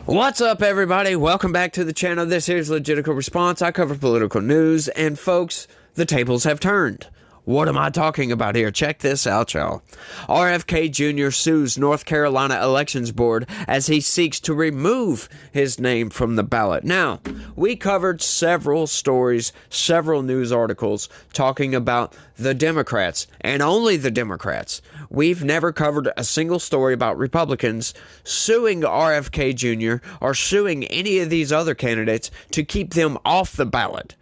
What's up, everybody? Welcome back to the channel. This here's Legitical Response. I cover political news, and folks, the tables have turned. What am I talking about here? Check this out, y'all. RFK Jr. sues North Carolina Elections Board as he seeks to remove his name from the ballot. Now, we covered several stories, several news articles talking about the Democrats, and only the Democrats. We've never covered a single story about Republicans suing RFK Jr. or suing any of these other candidates to keep them off the ballot.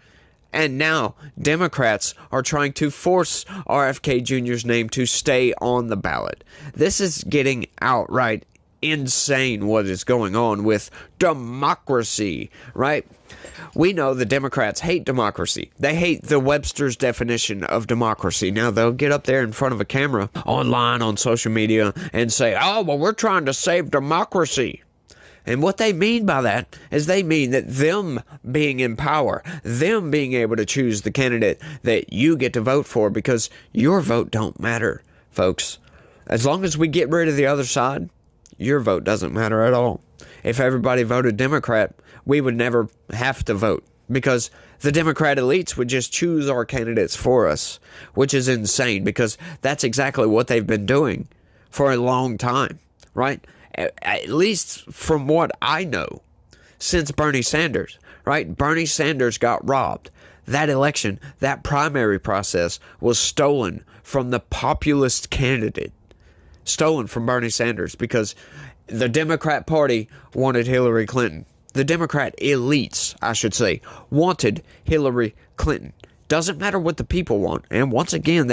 And now, Democrats are trying to force RFK Jr.'s name to stay on the ballot. This is getting outright insane what is going on with democracy, right? We know the Democrats hate democracy. They hate the Webster's definition of democracy. Now, they'll get up there in front of a camera, online, on social media, and say, oh, well, we're trying to save democracy. And what they mean by that is they mean that them being in power, them being able to choose the candidate that you get to vote for, because your vote don't matter, folks. As long as we get rid of the other side, your vote doesn't matter at all. If everybody voted Democrat, we would never have to vote, because the Democrat elites would just choose our candidates for us, which is insane, because that's exactly what they've been doing for a long time, right? At least from what I know, since Bernie Sanders, right? Bernie Sanders got robbed. That election, that primary process was stolen from the populist candidate. Stolen from Bernie Sanders, because the Democrat Party wanted Hillary Clinton. The Democrat elites, I should say, wanted Hillary Clinton. Doesn't matter what the people want. And once again,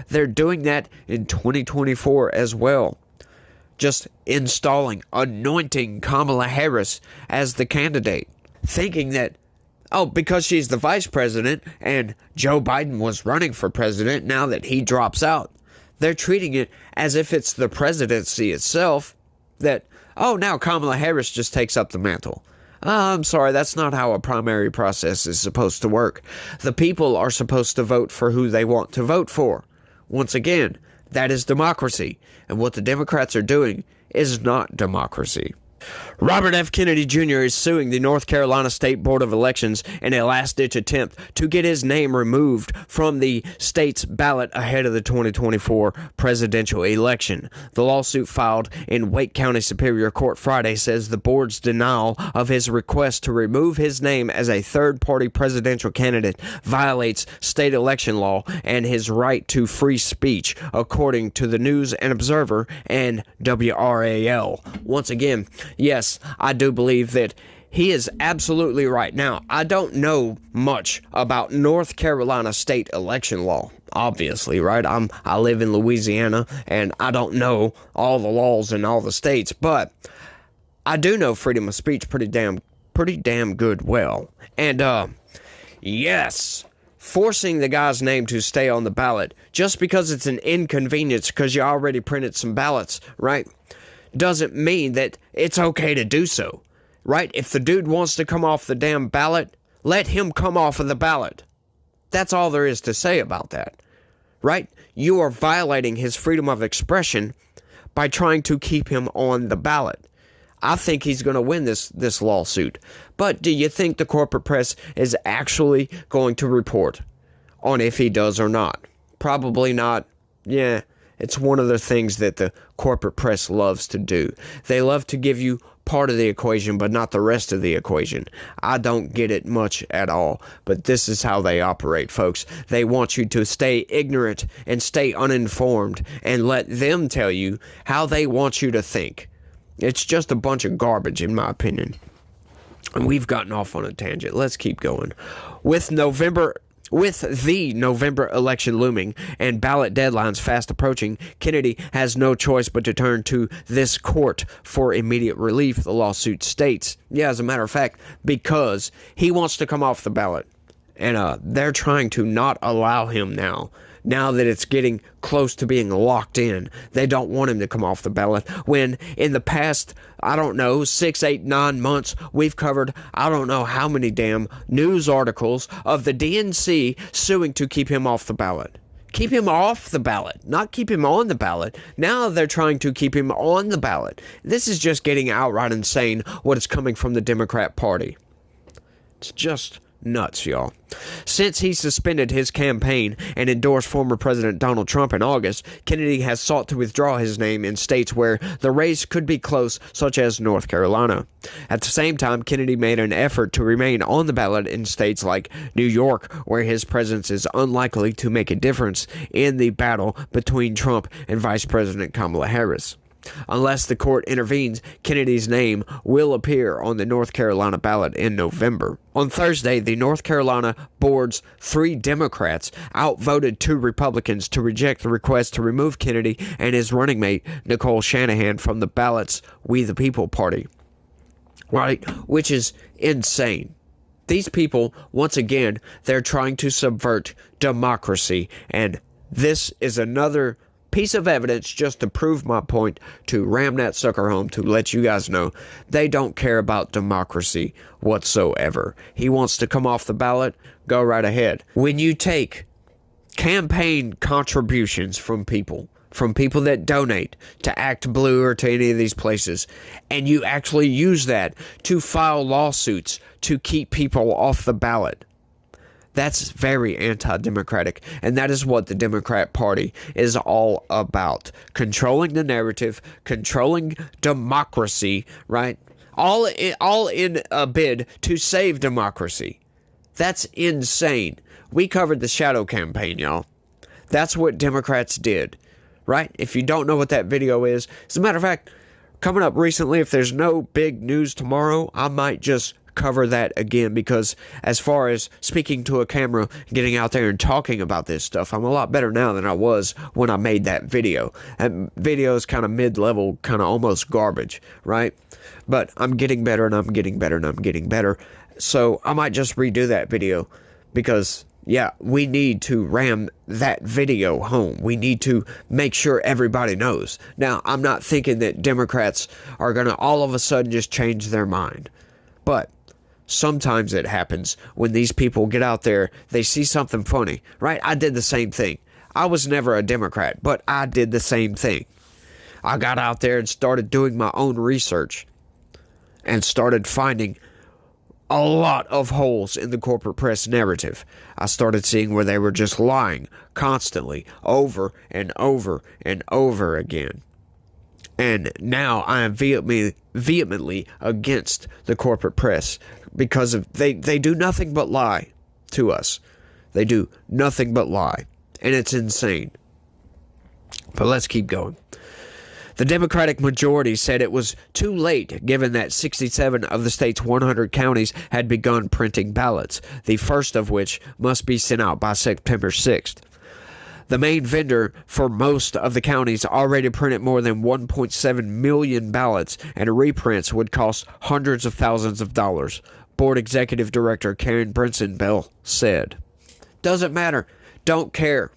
they're doing that in 2024 as well. Just anointing Kamala Harris as the candidate, thinking that, oh, because she's the vice president and Joe Biden was running for president, now that he drops out, they're treating it as if it's the presidency itself, that, oh, now Kamala Harris just takes up the mantle. I'm sorry, that's not how a primary process is supposed to work. The people are supposed to vote for who they want to vote for. Once again, that is democracy, and what the Democrats are doing is not democracy. Robert F. Kennedy Jr. is suing the North Carolina State Board of Elections in a last-ditch attempt to get his name removed from the state's ballot ahead of the 2024 presidential election. The lawsuit filed in Wake County Superior Court Friday says the board's denial of his request to remove his name as a third-party presidential candidate violates state election law and his right to free speech, according to the News and Observer and WRAL. Once again, yes, I do believe that he is absolutely right. Now, I don't know much about North Carolina state election law, obviously, right? I live in Louisiana, and I don't know all the laws in all the states, but I do know freedom of speech pretty damn good well. And, yes, forcing the guy's name to stay on the ballot just because it's an inconvenience because you already printed some ballots, right, doesn't mean that it's okay to do so, right? If the dude wants to come off the damn ballot, let him come off of the ballot. That's all there is to say about that, right? You are violating his freedom of expression by trying to keep him on the ballot. I think he's going to win this lawsuit. But do you think the corporate press is actually going to report on if he does or not? Probably not. Yeah. It's one of the things that the corporate press loves to do. They love to give you part of the equation, but not the rest of the equation. I don't get it much at all, but this is how they operate, folks. They want you to stay ignorant and stay uninformed and let them tell you how they want you to think. It's just a bunch of garbage, in my opinion. And we've gotten off on a tangent. Let's keep going. With the November election looming and ballot deadlines fast approaching, Kennedy has no choice but to turn to this court for immediate relief, the lawsuit states. Yeah, as a matter of fact, because he wants to come off the ballot. And they're trying to not allow him now that it's getting close to being locked in. They don't want him to come off the ballot, when in the past, 6, 8, 9 months, we've covered I don't know how many damn news articles of the DNC suing to keep him off the ballot. Keep him off the ballot, not keep him on the ballot. Now they're trying to keep him on the ballot. This is just getting outright insane what is coming from the Democrat Party. It's just nuts, y'all. Since he suspended his campaign and endorsed former President Donald Trump in August, Kennedy has sought to withdraw his name in states where the race could be close, such as North Carolina. At the same time, Kennedy made an effort to remain on the ballot in states like New York, where his presence is unlikely to make a difference in the battle between Trump and Vice President Kamala Harris. Unless the court intervenes, Kennedy's name will appear on the North Carolina ballot in November. On Thursday, the North Carolina board's 3 Democrats outvoted 2 Republicans to reject the request to remove Kennedy and his running mate, Nicole Shanahan, from the ballot's We the People party. Right? Which is insane. These people, once again, they're trying to subvert democracy, and this is another piece of evidence just to prove my point, to ram that sucker home, to let you guys know they don't care about democracy whatsoever. He wants to come off the ballot, go right ahead. When you take campaign contributions from people that donate to Act Blue or to any of these places, and you actually use that to file lawsuits to keep people off the ballot, that's very anti-democratic, and that is what the Democrat Party is all about. Controlling the narrative, controlling democracy, right? All in a bid to save democracy. That's insane. We covered the shadow campaign, y'all. That's what Democrats did, right? If you don't know what that video is, as a matter of fact, coming up recently, if there's no big news tomorrow, I might just cover that again, because as far as speaking to a camera, getting out there and talking about this stuff, I'm a lot better now than I was when I made that video. That video is kind of mid-level, kind of almost garbage, right? But I'm getting better and I'm getting better and I'm getting better. So I might just redo that video, because yeah, we need to ram that video home. We need to make sure everybody knows. Now, I'm not thinking that Democrats are going to all of a sudden just change their mind, but sometimes it happens when these people get out there, they see something funny, right? I did the same thing. I was never a Democrat, but I did the same thing. I got out there and started doing my own research and started finding a lot of holes in the corporate press narrative. I started seeing where they were just lying constantly, over and over and over again. And now I am vehemently against the corporate press, because of they do nothing but lie to us. They do nothing but lie. And it's insane. But let's keep going. The Democratic majority said it was too late, given that 67 of the state's 100 counties had begun printing ballots, the first of which must be sent out by September 6th. The main vendor for most of the counties already printed more than 1.7 million ballots, and reprints would cost hundreds of thousands of dollars, Board Executive Director Karen Brinson-Bell said. Doesn't matter. Don't care.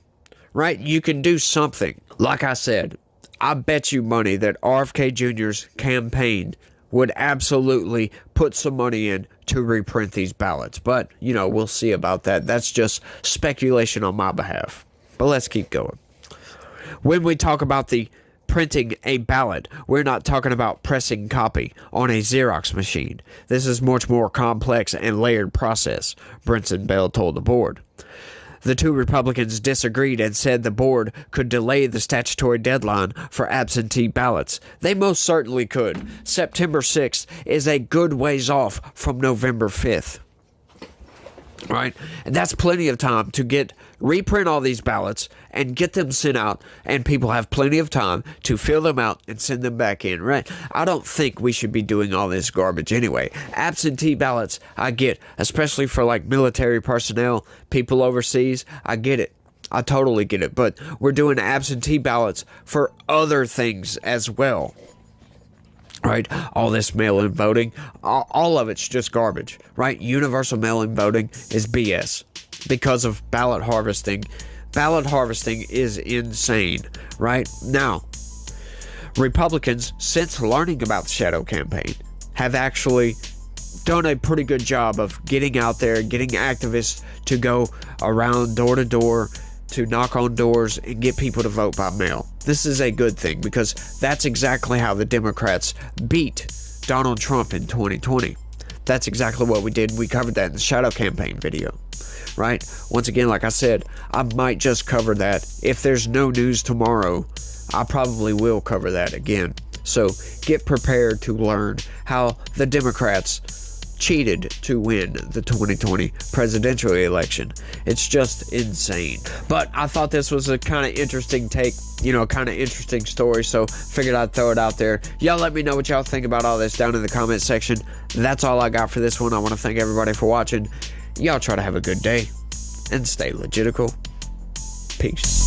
Right? You can do something. Like I said, I bet you money that RFK Jr.'s campaign would absolutely put some money in to reprint these ballots. But, you know, we'll see about that. That's just speculation on my behalf. But let's keep going. When we talk about the printing a ballot, we're not talking about pressing copy on a Xerox machine. This is much more complex and layered process, Brinson-Bell told the board. The 2 Republicans disagreed and said the board could delay the statutory deadline for absentee ballots. They most certainly could. September 6th is a good ways off from November 5th. Right? And that's plenty of time to reprint all these ballots and get them sent out, and people have plenty of time to fill them out and send them back in, right? I don't think we should be doing all this garbage anyway. Absentee ballots, I get, especially for like military personnel, people overseas, I get it. I totally get it. But we're doing absentee ballots for other things as well. Right? All this mail-in voting, all of it's just garbage, right? Universal mail-in voting is BS because of ballot harvesting. Ballot harvesting is insane, right? Now, Republicans, since learning about the shadow campaign, have actually done a pretty good job of getting out there, getting activists to go around door to door, to knock on doors and get people to vote by mail. This is a good thing because that's exactly how the Democrats beat Donald Trump in 2020. That's exactly what we did. We covered that in the shadow campaign video, right? Once again, like I said, I might just cover that. If there's no news tomorrow, I probably will cover that again. So get prepared to learn how the Democrats cheated to win the 2020 presidential election. It's just insane. But I thought this was a kind of interesting take, kind of interesting story, so figured I'd throw it out there. Y'all let me know what y'all think about all this down in the comment section. That's all I got for this one. I want to thank everybody for watching. Y'all try to have a good day and stay legitical. Peace.